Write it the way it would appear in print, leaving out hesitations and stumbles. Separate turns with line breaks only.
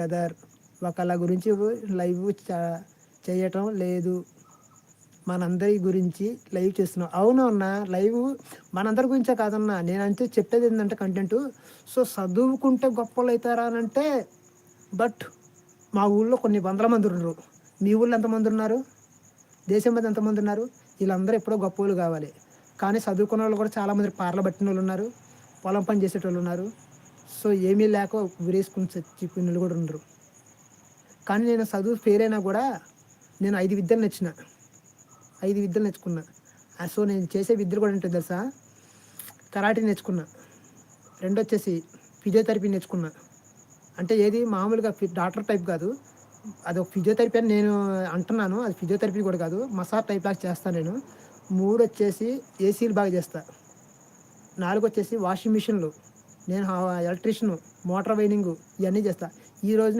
Brother ఒకళ్ళ గురించి live చేయటం లేదు. మనందరి గురించి లైవ్ చేస్తున్నాం. అవును అన్న, లైవ్ మనందరి గురించే కాదన్నా. నేనంతే చెప్పేది ఏంటంటే కంటెంట్. సో చదువుకుంటే గొప్పలు అవుతారా అని అంటే, బట్ మా ఊళ్ళో కొన్ని వందల మంది ఉన్నారు. మీ ఊళ్ళో ఎంతమంది ఉన్నారు? దేశం మీద ఎంతమంది ఉన్నారు? వీళ్ళందరూ ఎప్పుడో గొప్పలు కావాలి. కానీ చదువుకున్న వాళ్ళు కూడా చాలామంది పార్ల పట్టిన వాళ్ళు ఉన్నారు, పొలం పని చేసేటోళ్ళు ఉన్నారు. సో ఏమీ లేక ఉరేసుకుని చచ్చిపోయిన వాళ్ళు కూడా ఉండరు. కానీ నేను చదువు ఫెయిల్ అయినా కూడా నేను 5 విద్యలు నేర్చుకున్నా. సో నేను చేసే విద్యలు కూడా ఏంటో తెలుసా? కరాటే నేర్చుకున్నా. రెండొచ్చేసి ఫిజియోథెరపీ నేర్చుకున్నా. అంటే ఏది మామూలుగా డాక్టర్ టైప్ కాదు, అదొక ఫిజియోథెరపీ అని నేను అంటున్నాను. అది ఫిజియోథెరపీ కూడా కాదు, మసాజ్ టైప్ లాగా చేస్తాను నేను. 3 వచ్చేసి ఏసీలు బాగా చేస్తా. 4 వచ్చేసి వాషింగ్ మిషన్లు, నేను ఎలక్ట్రీషియన్, మోటార్ వైనింగ్ ఇవన్నీ చేస్తా. ఈరోజు